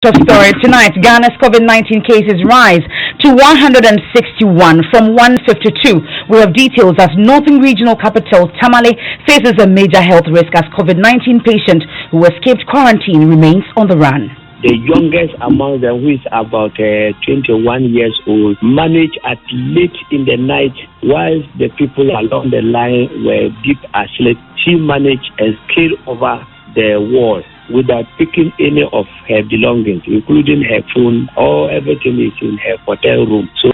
Top story tonight, Ghana's COVID-19 cases rise to 161 from 152. We have details as Northern Regional Capital Tamale faces a major health risk as COVID-19 patient who escaped quarantine remains on the run. The youngest among them, who is about 21 years old, managed at late in the night while the people along the line were deep asleep. She managed and scaled over the wall without picking any of her belongings, including her phone. Or everything is in her hotel room. So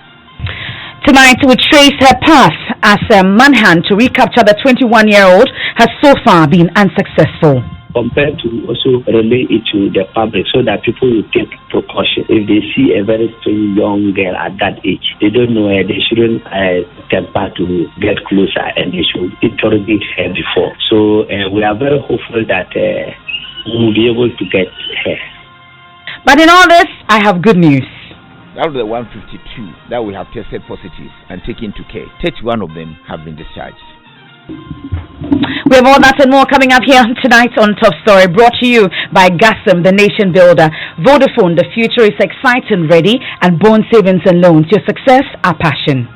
tonight we trace her path as a manhunt to recapture the 21-year-old has so far been unsuccessful. Compared to also relay it to the public so that people will take precaution. If they see a very strange young girl at that age, they don't know her, they shouldn't temper to get closer and they should interrogate her before. So we are very hopeful that we will be able to get her. But in all this, I have good news. Out of the 152 that will have tested positive and taken to care, 31 of them have been discharged. We have all that and more coming up here tonight on Top Story, brought to you by Gassam, the nation builder. Vodafone, the future is exciting, ready, and Bond Savings and Loans, your success, our passion.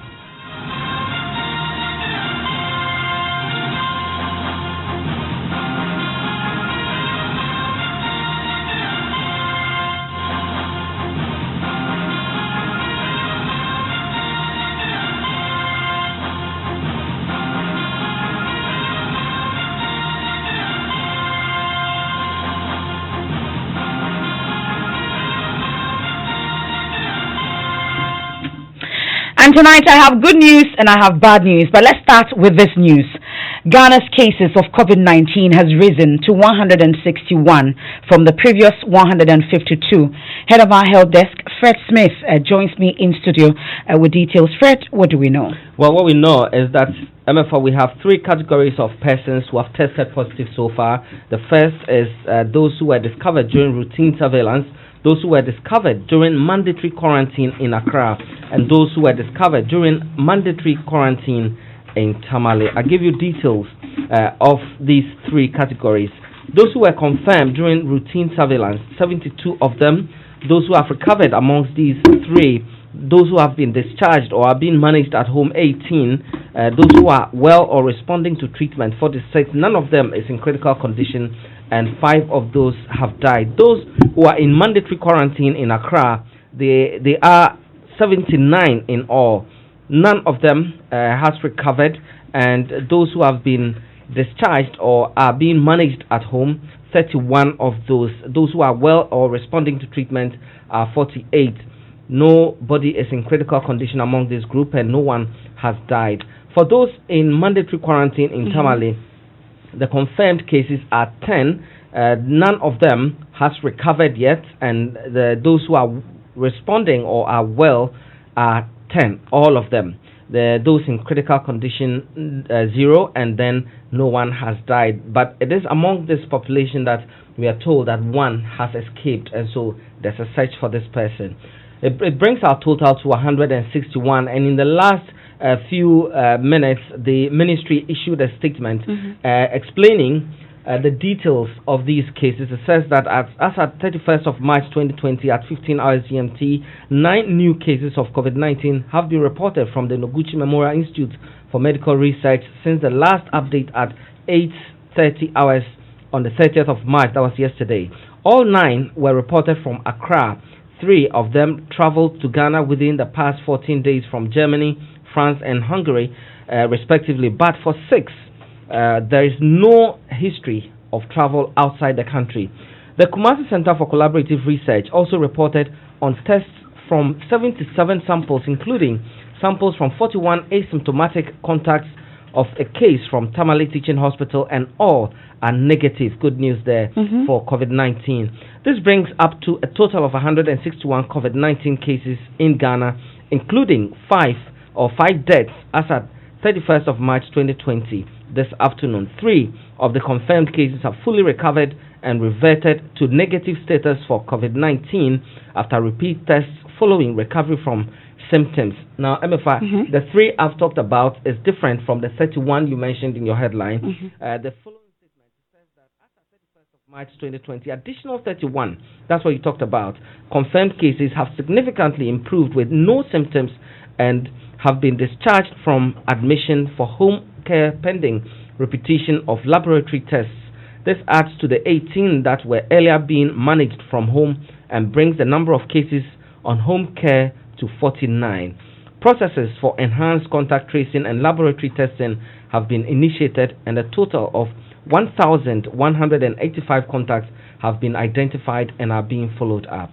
And tonight I have good news and I have bad news, but let's start with this news. Ghana's cases of COVID-19 has risen to 161 from the previous 152. Head of our health desk, Fred Smith, joins me in studio with details. Fred, what do we know? Well, what we know is that, Emefa, we have three categories of persons who have tested positive so far. The first is those who were discovered during routine surveillance, those who were discovered during mandatory quarantine in Accra, and those who were discovered during mandatory quarantine in Tamale. I'll give you details of these three categories. Those who were confirmed during routine surveillance, 72 of them. Those who have recovered amongst these three, those who have been discharged or are being managed at home, 18. Those who are well or responding to treatment, 46. None of them is in critical condition, and 5 of those have died. Those who are in mandatory quarantine in Accra, they are 79 in all. None of them has recovered, and those who have been discharged or are being managed at home, 31 of those. Those who are well or responding to treatment are 48. Nobody is in critical condition among this group, and no one has died. For those in mandatory quarantine in Tamale, the confirmed cases are 10. None of them has recovered yet, and those who are responding or are well are 10, all of them. Those in critical condition, 0, and then no one has died. But it is among this population that we are told that one has escaped, and so there's a search for this person. It brings our total to 161, and in the last few minutes, the ministry issued a statement explaining the details of these cases. It says that as at 31st of March 2020 at 15 hours GMT, 9 new cases of COVID-19 have been reported from the Noguchi Memorial Institute for Medical Research since the last update at 8:30 hours on the 30th of March, that was yesterday. All 9 were reported from Accra. 3 of them traveled to Ghana within the past 14 days from Germany, France, and Hungary, respectively. But for 6, there is no history of travel outside the country. The Kumasi Center for Collaborative Research also reported on tests from 77 samples, including samples from 41 asymptomatic contacts of a case from Tamale Teaching Hospital, and all are negative. Good news there for COVID-19. This brings up to a total of 161 COVID-19 cases in Ghana, including 5 deaths as at 31st of March 2020. This afternoon, 3 of the confirmed cases have fully recovered and reverted to negative status for COVID-19 after repeat tests following recovery from symptoms. Now, Emefa, the 3 I've talked about is different from the 31 you mentioned in your headline. The following statement says that as of 31st of March 2020, additional 31, that's what you talked about, confirmed cases have significantly improved with no symptoms and have been discharged from admission for home care pending repetition of laboratory tests. This adds to the 18 that were earlier being managed from home and brings the number of cases on home care to 49. Processes for enhanced contact tracing and laboratory testing have been initiated, and a total of 1,185 contacts have been identified and are being followed up.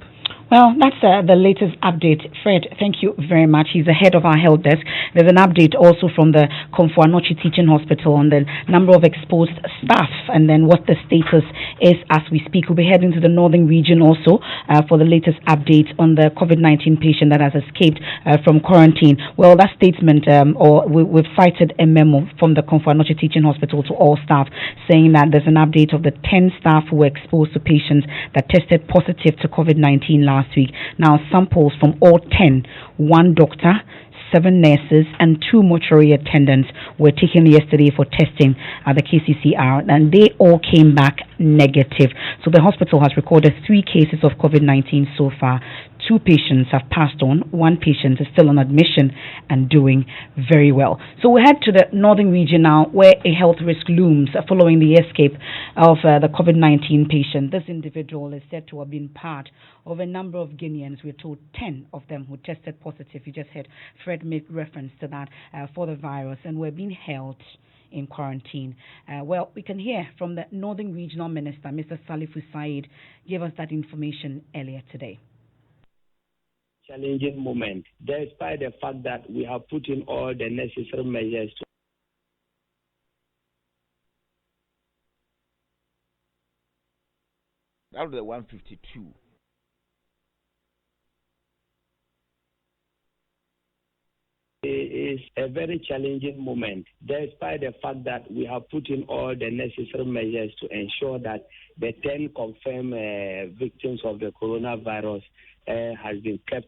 Well, that's the latest update. Fred, thank you very much. He's the head of our health desk. There's an update also from the Komfo-Anokye Teaching Hospital on the number of exposed staff and then what the status is as we speak. We'll be heading to the northern region also for the latest update on the COVID-19 patient that has escaped from quarantine. Well, that statement, we've cited a memo from the Komfo-Anokye Teaching Hospital to all staff saying that there's an update of the 10 staff who were exposed to patients that tested positive to COVID-19 last week. Now, samples from all 10, 1 doctor, 7 nurses, and 2 mortuary attendants were taken yesterday for testing at the KCCR, and they all came back negative. So the hospital has recorded 3 cases of COVID-19 so far. 2 patients have passed on. 1 patient is still on admission and doing very well. So we head to the northern region now, where a health risk looms following the escape of the COVID-19 patient. This individual is said to have been part of a number of Guineans. We're told 10 of them who tested positive. You just heard Fred make reference to that for the virus, and were being held in quarantine. Well, we can hear from the Northern Regional Minister, Mr. Salifu Said, gave us that information earlier today. Challenging moment, despite the fact that we have put in all the necessary measures to out of the 152. It is a very challenging moment, despite the fact that we have put in all the necessary measures to ensure that the 10 confirmed victims of the coronavirus has been kept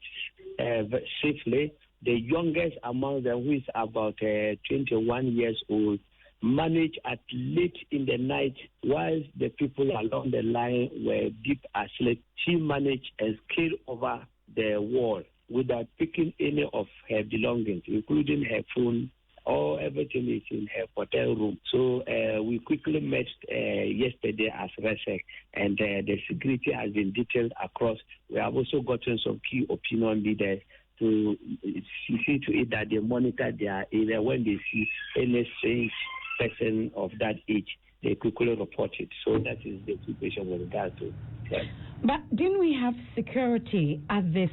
safely. The youngest among them, who is about 21 years old, managed at late in the night, whilst the people along the line were deep asleep. She managed and scaled over the wall without picking any of her belongings, including her phone. Everything is in her hotel room. So we quickly met yesterday as RESEC, and the security has been detailed across. We have also gotten some key opinion leaders to see to it that they monitor their area. When they see any strange person of that age, they quickly report it. So that is the situation with regard to that. But didn't we have security at this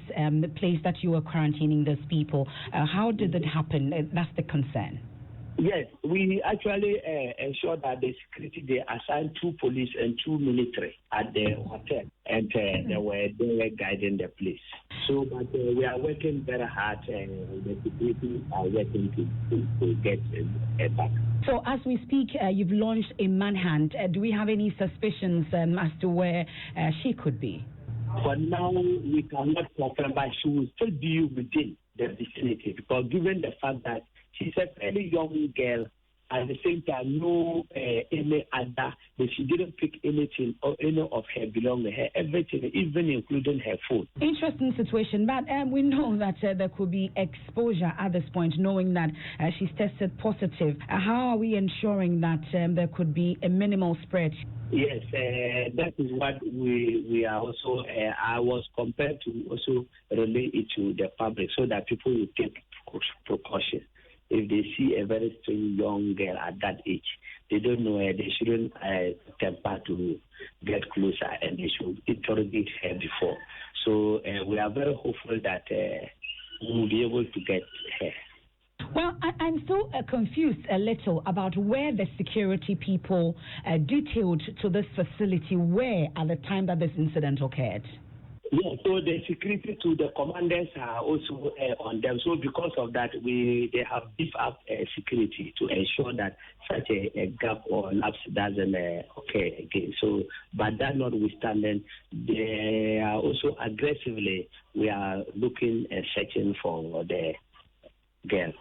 place that you were quarantining those people? How did it happen? That's the concern. Yes, we actually ensured that the security, they assigned 2 police and 2 military at the hotel, and they were guiding the place. So, but we are working very hard, and the security are working to get back. So, as we speak, you've launched a manhunt. Do we have any suspicions as to where she could be? For now, we cannot confirm, but she will still be within the vicinity, because given the fact that she's a fairly young girl, at the same time, no any other, but she didn't pick anything or any of her belongings, her everything, even including her phone. Interesting situation, but we know that there could be exposure at this point, knowing that she's tested positive. How are we ensuring that there could be a minimal spread? Yes, that is what we are also, I was compelled to also relay it to the public so that people will take precautions. If they see a very strange young girl at that age, they don't know her, they shouldn't temper to get closer, and they should interrogate her before. So we are very hopeful that we will be able to get her. Well, I'm still confused a little about where the security people detailed to this facility were at the time that this incident occurred. Yeah, so the security to the commanders are also on them. So because of that, they have beefed up security to ensure that such a gap or lapse doesn't occur again. So, but that notwithstanding, they are also aggressively, we are looking and searching for the girl.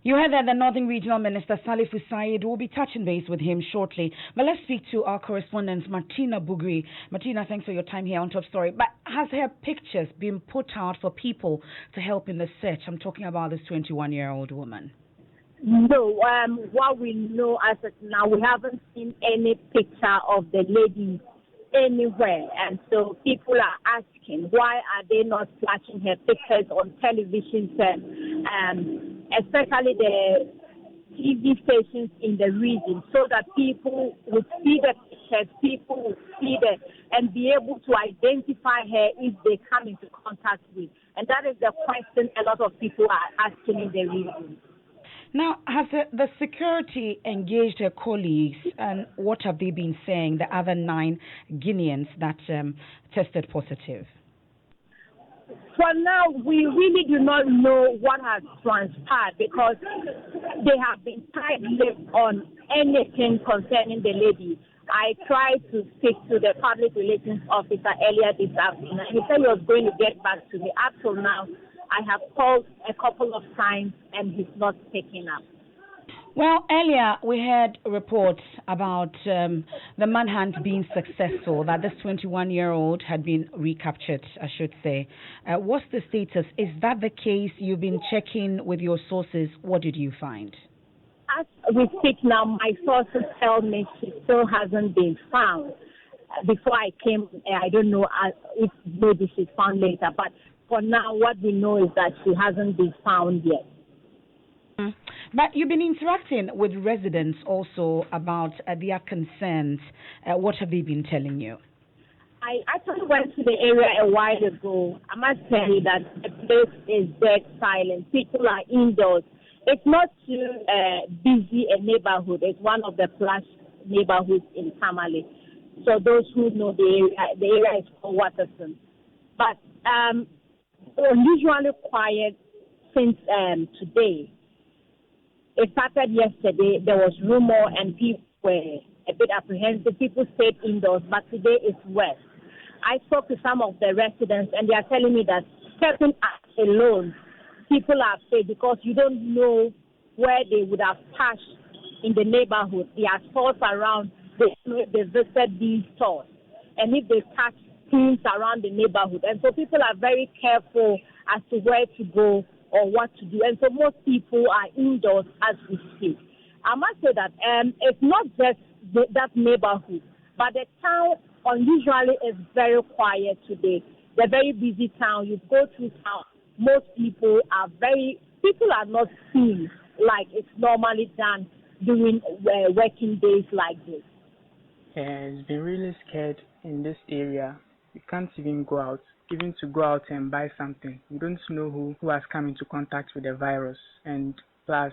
You heard that the Northern Regional Minister Salif Said will be touching base with him shortly. But let's speak to our correspondent Martina Bugri. Martina, thanks for your time here on Top Story. But has her pictures been put out for people to help in the search? I'm talking about this 21-year-old woman. No, what we know as of now, we haven't seen any picture of the lady anywhere, and so people are asking why are they not flashing her pictures on television set, especially the TV stations in the region, so that people would see the pictures, people would see the and be able to identify her if they come into contact with, and that is the question a lot of people are asking in the region. Now, has the security engaged her colleagues, and what have they been saying, the other 9 Guineans that tested positive? For now, we really do not know what has transpired because they have been tight-lipped on anything concerning the lady. I tried to speak to the public relations officer earlier this afternoon, and he said he was going to get back to me. Up till now, I have called a couple of times and he's not picking up. Well, earlier we heard reports about the manhunt being successful, that this 21-year-old had been recaptured, I should say. What's the status? Is that the case? You've been checking with your sources. What did you find? As we speak now, my sources tell me she still hasn't been found. Before I came, I don't know if maybe she's found later, but for now, what we know is that she hasn't been found yet. But you've been interacting with residents also about their concerns. What have they been telling you? I actually went to the area a while ago. I must tell you that the place is dead silent. People are indoors. It's not too busy a neighborhood. It's one of the plush neighborhoods in Tamale. So those who know the area is called Waterson. But unusually quiet since today. It started yesterday. There was rumor and people were a bit apprehensive. People stayed indoors, but today it's worse. I spoke to some of the residents and they are telling me that stepping out alone, people are afraid because you don't know where they would have passed in the neighborhood. There are stores around. They visited these stores. And if they catch things around the neighborhood. And so people are very careful as to where to go or what to do. And so most people are indoors as we speak. I must say that it's not just that neighborhood, but the town unusually is very quiet today. The very busy town. You go through town, most people are not seen like it's normally done during working days like this. It's been really scared in this area. You can't even go out. Even to go out and buy something, you don't know who has come into contact with the virus. And plus,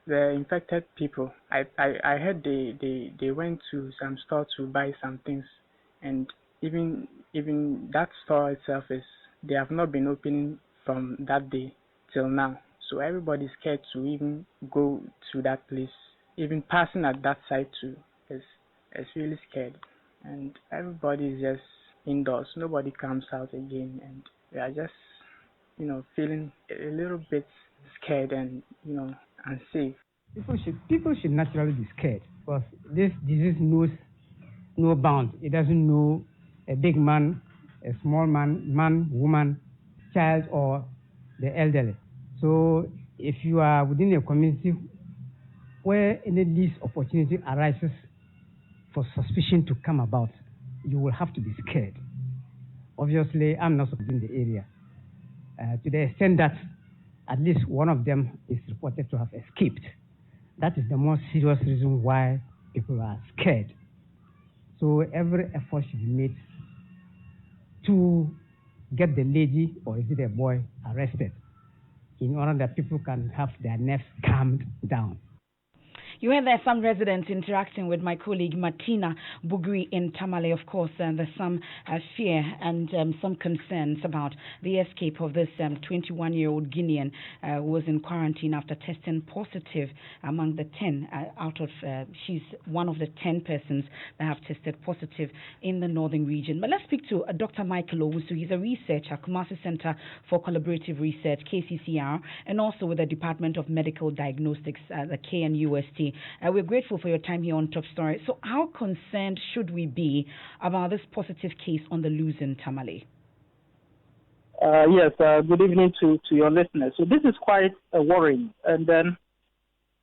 the infected people, I heard they went to some store to buy some things, and even that store itself they have not been opening from that day till now. So everybody's scared to even go to that place. Even passing at that side too is really scared, and everybody is just indoors. Nobody comes out again, and we are just feeling a little bit scared and unsafe. People should naturally be scared because this disease knows no bounds. It doesn't know a big man, a small man, woman, child, or the elderly. So if you are within a community where any least opportunity arises for suspicion to come about, you will have to be scared. Obviously, I'm not within the area. To the extent that at least one of them is reported to have escaped. That is the most serious reason why people are scared. So every effort should be made to get the lady, or is it a boy, arrested in order that people can have their nerves calmed down. You heard there some residents interacting with my colleague Martina Bugri in Tamale. Of course, there's some fear and some concerns about the escape of this 21-year-old Guinean who was in quarantine after testing positive among the 10 out of, she's one of the 10 persons that have tested positive in the northern region. But let's speak to Dr. Michael Owusu. He's a researcher, Kumasi Center for Collaborative Research, KCCR, and also with the Department of Medical Diagnostics, the KNUST. We're grateful for your time here on Top Story. So how concerned should we be about this positive case on the loose in Tamale? Yes, good evening to your listeners. So this is quite worrying. And then,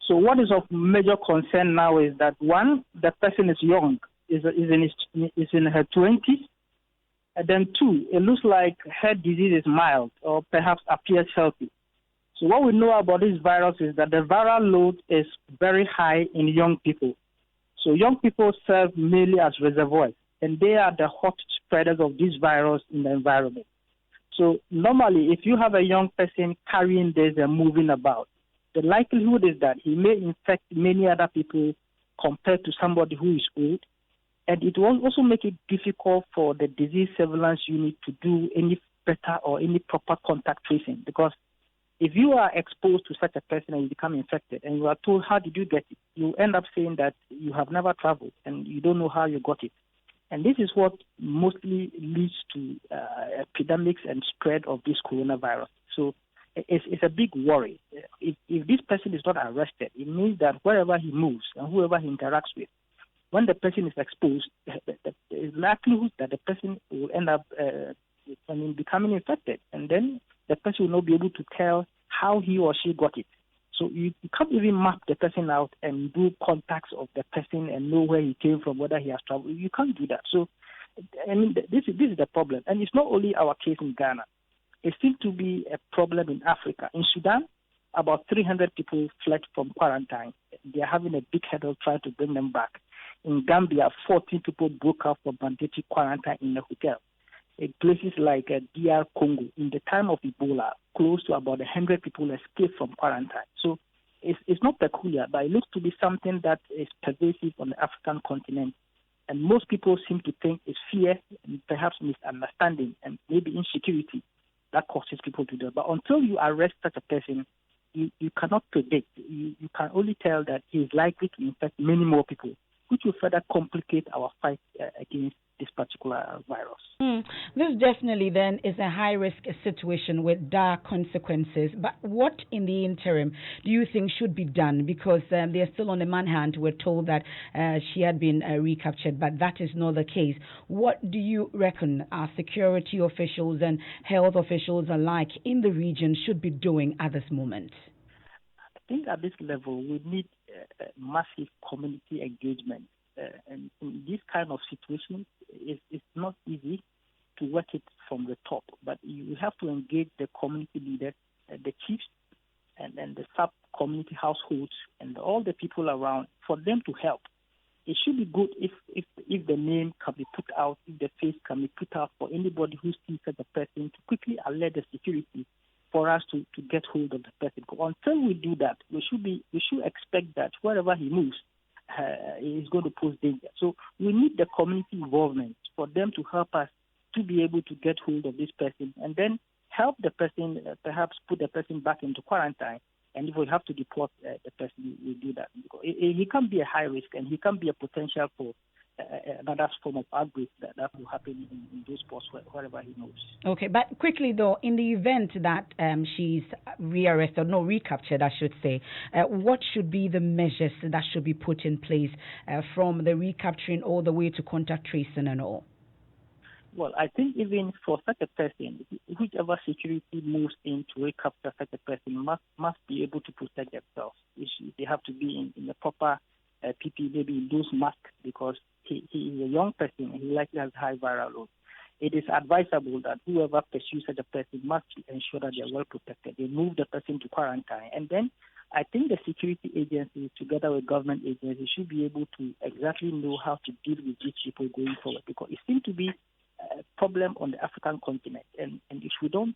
so what is of major concern now is that, one, the person is young, is in her 20s. And then, two, it looks like her disease is mild or perhaps appears healthy. So what we know about this virus is that the viral load is very high in young people. So young people serve mainly as reservoirs, and they are the hot spreaders of this virus in the environment. So normally, if you have a young person carrying this and moving about, the likelihood is that he may infect many other people compared to somebody who is old. And it will also make it difficult for the disease surveillance unit to do any better or any proper contact tracing, because if you are exposed to such a person and you become infected and you are told, how did you get it? You end up saying that you have never traveled and you don't know how you got it. And this is what mostly leads to epidemics and spread of this coronavirus. So it's a big worry. If this person is not arrested, it means that wherever he moves and whoever he interacts with, when the person is exposed, the likelihood that the person will end up becoming infected. And then the person will not be able to tell how he or she got it. So you can't even map the person out and do contacts of the person and know where he came from, whether he has traveled. You can't do that. So, I mean, this is the problem. And it's not only our case in Ghana. It seems to be a problem in Africa. In Sudan, about 300 people fled from quarantine. They are having a big headache trying to bring them back. In Gambia, 14 people broke out from mandatory quarantine in a hotel. In places like DR Congo, in the time of Ebola, close to about 100 people escaped from quarantine. So it's not peculiar, but it looks to be something that is pervasive on the African continent. And most people seem to think it's fear and perhaps misunderstanding and maybe insecurity that causes people to do it. But until you arrest such a person, you cannot predict. You can only tell that he is likely to infect many more people, which will further complicate our fight against this particular virus. This definitely then is a high-risk situation with dire consequences. But what in the interim do you think should be done? Because they're still on the manhunt. We're told that she had been recaptured, but that is not the case. What do you reckon our security officials and health officials alike in the region should be doing at this moment? I think at this level we need massive community engagement. And in this kind of situation, it's not easy to work it from the top, but you have to engage the community leaders, the chiefs, and the sub-community households, and all the people around for them to help. It should be good if the name can be put out, if the face can be put out for anybody who sees such a person to quickly alert the security for us to get hold of the person. Until we do that, we should expect that wherever he moves, is going to pose danger. So we need the community involvement for them to help us to be able to get hold of this person and then help the person, perhaps put the person back into quarantine. And if we have to deport the person, we do that. Because he can be a high risk and he can be a potential for another form of outbreak that will happen in those spots wherever he moves. Okay, but quickly though, in the event that she's recaptured, I should say, what should be the measures that should be put in place from the recapturing all the way to contact tracing and all? Well, I think even for such a person, whichever security moves in to recapture such a person must be able to protect themselves. They have to be in the proper PPE, maybe in those masks, because he is a young person and he likely has high viral load. It is advisable that whoever pursues such a person must ensure that they are well protected. They move the person to quarantine. And then I think the security agencies, together with government agencies, should be able to exactly know how to deal with these people going forward, because it seems to be a problem on the African continent. And if we don't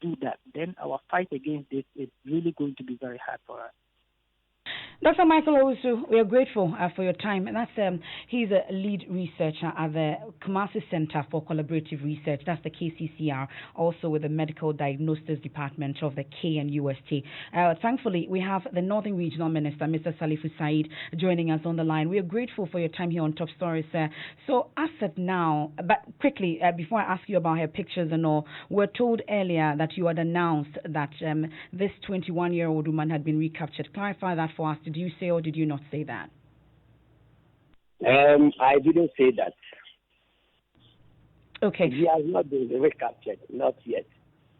do that, then our fight against this is really going to be very hard for us. Dr. Michael Owusu, we are grateful for your time. And he's a lead researcher at the Kumasi Center for Collaborative Research. That's the KCCR, also with the Medical Diagnostics Department of the KNUST. Thankfully, we have the Northern Regional Minister, Mr. Salifu Said, joining us on the line. We are grateful for your time here on Top Stories. So, as of now, but quickly, before I ask you about her pictures and all, we're told earlier that you had announced that this 21-year-old woman had been recaptured. Clarify that for us. Did you say or did you not say that? I didn't say that. Okay. He has not been recaptured, not yet.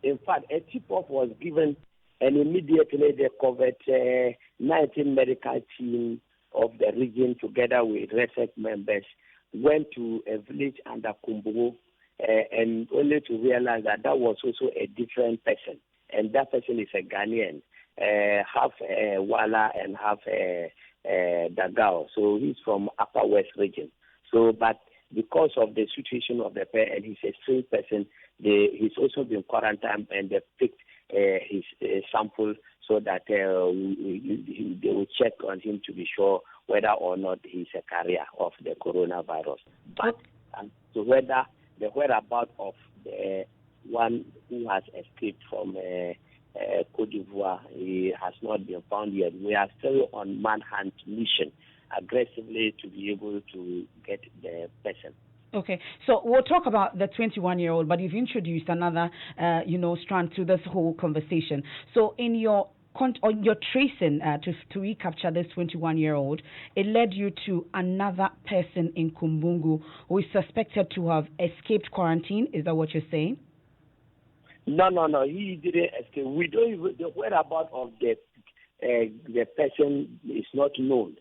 In fact, a tip-off was given, and immediately they covered 19 medical team of the region together with research members, went to a village under Kumbu, and only to realize that that was also a different person, and that person is a Ghanaian. Half Wala and half Dagao. So he's from Upper West region. So, but because of the situation of the pair, and he's a strange person, he's also been quarantined, and they picked his sample so that they will check on him to be sure whether or not he's a carrier of the coronavirus. But so whether the whereabouts of the one who has escaped from Cote d'Ivoire, he has not been found yet. We are still on manhunt mission aggressively to be able to get the person. Okay, so we'll talk about the 21-year-old, but you've introduced another, strand to this whole conversation. So in your tracing to recapture this 21-year-old, it led you to another person in Kumbungu who is suspected to have escaped quarantine. Is that what you're saying? No. He didn't escape. We don't even, the whereabouts of the person is not known.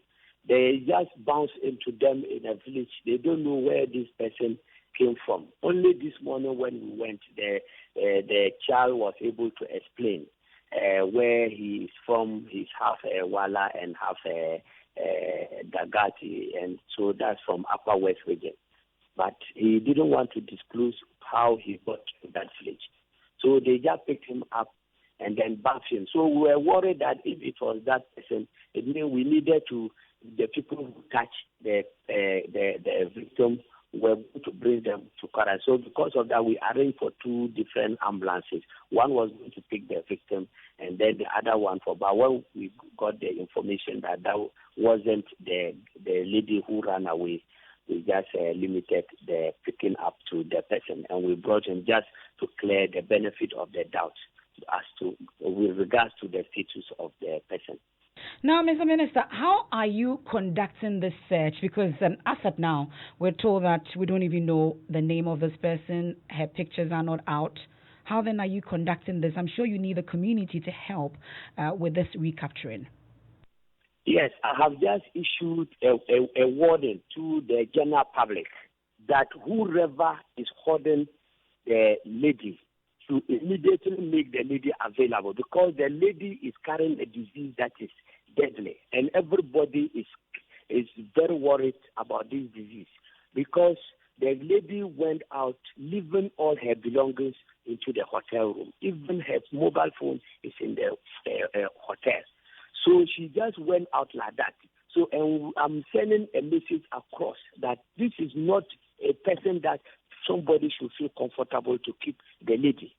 They just bounce into them in a village. They don't know where this person came from. Only this morning when we went, the child was able to explain where he is from. He's half Wala and half Dagati, and so that's from Upper West region. But he didn't want to disclose how he got to that village. So they just picked him up and then bathed him. So we were worried that if it was that person, it means we needed the people who touch the victim were going to bring them to quarantine. So because of that, we arranged for two different ambulances. One was going to pick the victim, and then the other one for. But when we got the information that wasn't the lady who ran away, we just limited the picking up to the person, and we brought him just to clear the benefit of the doubt as to with regards to the status of the person. Now, Mr. Minister, how are you conducting this search? Because as of now, we're told that we don't even know the name of this person. Her pictures are not out. How then are you conducting this? I'm sure you need the community to help with this recapturing. Yes, I have just issued a warning to the general public that whoever is holding the lady to immediately make the lady available, because the lady is carrying a disease that is deadly, and everybody is very worried about this disease, because the lady went out leaving all her belongings into the hotel room. Even her mobile phone is in the hotel. So she just went out like that. So and I'm sending a message across that this is not a person that somebody should feel comfortable to keep the lady.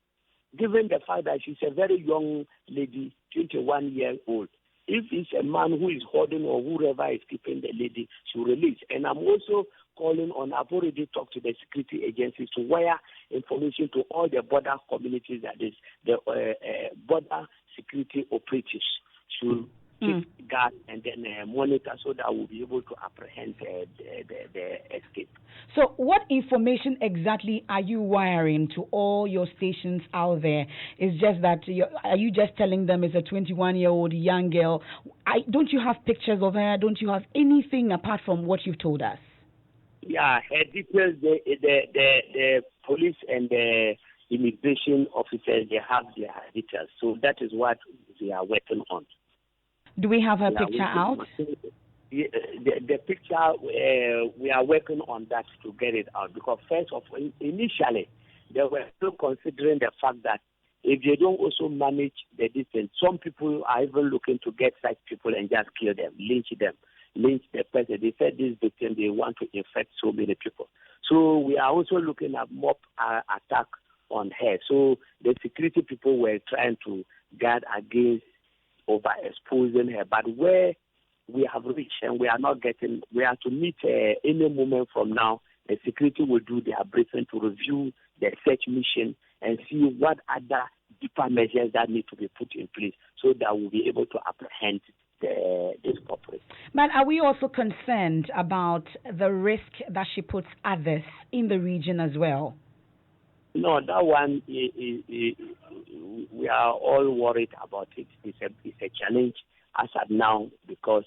Given the fact that she's a very young lady, 21 years old, if it's a man who is holding or whoever is keeping the lady, she will release. And I'm also calling on, I've already talked to the security agencies to wire information to all the border communities, that is the border security operatives should keep guard and then monitor so that we'll be able to apprehend the escape. So what information exactly are you wiring to all your stations out there? It's just that, are you just telling them it's a 21-year-old young girl? Don't you have pictures of her? Don't you have anything apart from what you've told us? Yeah, her details, the police and the immigration officers, they have their details. So that is what we are working on. Do we have her picture out? The picture, we are working on that to get it out, because first of all, initially, they were still considering the fact that if they don't also manage the distance, some people are even looking to get such people and just kill them, lynch the person. They said this victim, they want to infect so many people. So we are also looking at mob attack on her. So the security people were trying to guard against overexposing her. But where we have reached and we are to meet any moment from now, the security will do their briefing to review the search mission and see what other deeper measures that need to be put in place so that we'll be able to apprehend this corporate. But are we also concerned about the risk that she puts others in the region as well? No, that one, we are all worried about it. It's a challenge as at now because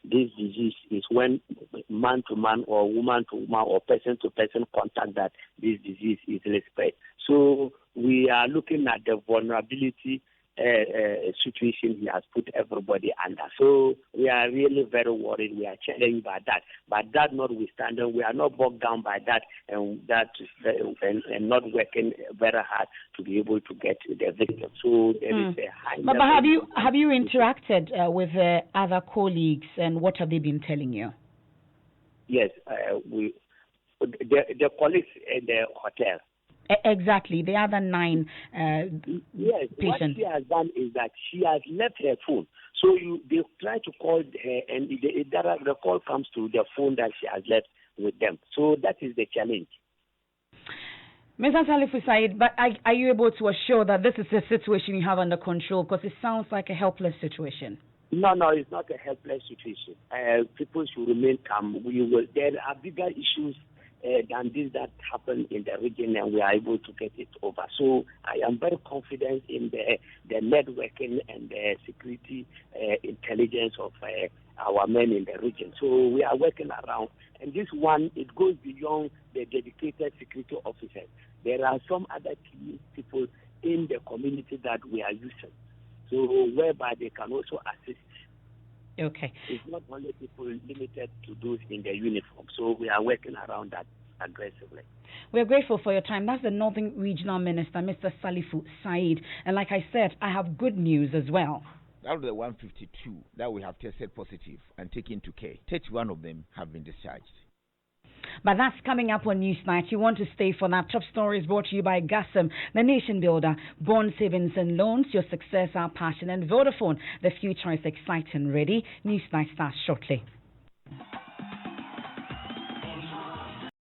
this disease is when man to man or woman to woman or person to person contact that this disease is spread. So we are looking at the vulnerability situation he has put everybody under. So we are really very worried. We are challenged by that. But that notwithstanding, we are not bogged down by that and not working very hard to be able to get the victim. So there is a high. But have you interacted with other colleagues, and what have they been telling you? Yes, the colleagues in the hotel. Exactly, the other 9 yes, patients. What she has done is that she has left her phone. So they try to call her, and the call comes to the phone that she has left with them. So that is the challenge. Mr. Salifu Said, but are you able to assure that this is a situation you have under control? Because it sounds like a helpless situation. No, it's not a helpless situation. People should remain calm. There are bigger issues than this that happened in the region, and we are able to get it over. So I am very confident in the networking and the security intelligence of our men in the region. So we are working around, and this one, it goes beyond the dedicated security officers. There are some other key people in the community that we are using, so whereby they can also assist. Okay. It's not only people limited to those in the uniform. So we are working around that aggressively. We're grateful for your time. That's the Northern Regional Minister, Mr. Salifu Said. And like I said, I have good news as well. Out of the 152 that we have tested positive and taken to care, 31 of them have been discharged. But that's coming up on Newsnight. You want to stay for that. Top story is brought to you by Gassam, the nation builder, Bond Savings and Loans, your success, our passion, and Vodafone. The future is exciting. Ready? Newsnight starts shortly.